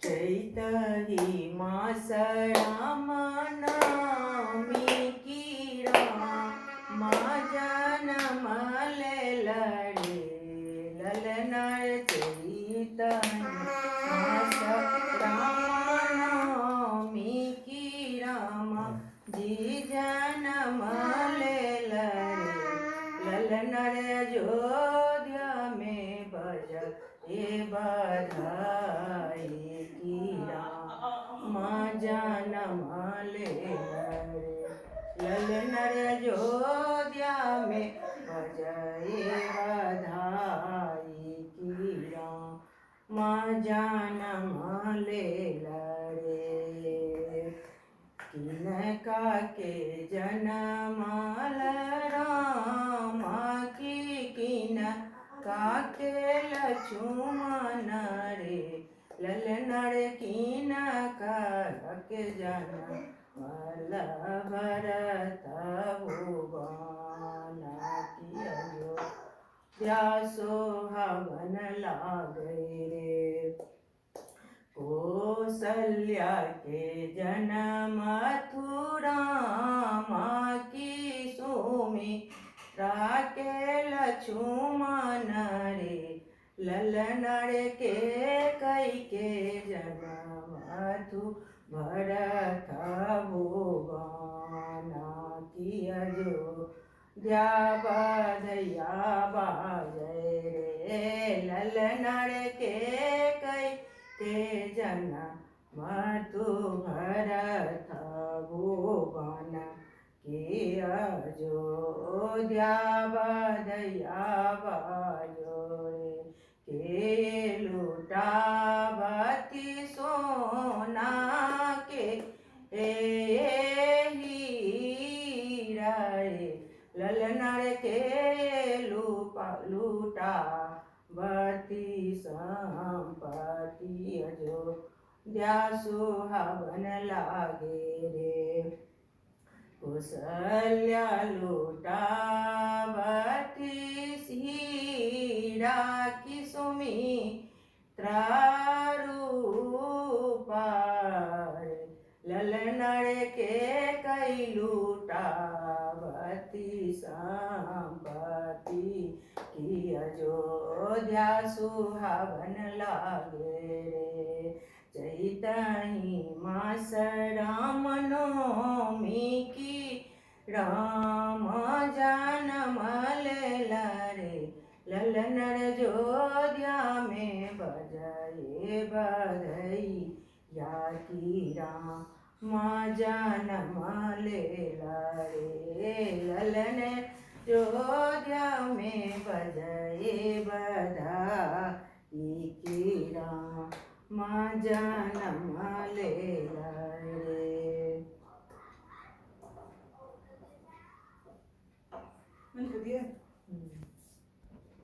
चैतही मासड़ा मनामी कीरा माँ जनम ले लड़े ललनर चैतही मासड़ा मनामी कीरा माँ जी जनम ले लड़े ललनर अयोध्या में बजा ये बधाई माँ जनम ले लड़े ललनर अयोध्या में बजाए बधाई की माँ जनम ले लड़े किनका के जनम रामा की किनका के लक्ष्मण रे ललनर किनका के जनम भरत भुवन की अयोध्या सोहावन लागे रे कौसल्या के जन्म मथुरा माँ की सुमित्रा के लक्ष्मण रे ललनर के कई के जन्म मथु भरत भुवन की अयोध्या बधैया बाजे रे ललनर के कई के जनम मथु भरत भुवन की अयोध्या बधैया बाजो रे के लुटावती सोना के हीरा रे ललनर के लुटावती संपत्ति अयोध्या सुहावन लागे रे कौसल्या लुटावती हीरा की सुमित्रा रूपा ललनर के कई लुटावती संपत्ति की अयोध्या सुहावन लागे रे चैतही मासड़ा नवमी की राम जनम ले लड़े ललनर अयोध्या में बजाए बधई या की राम जनम ले लड़े ललनर अयोध्या में बजाए बधाई की राम जनम ले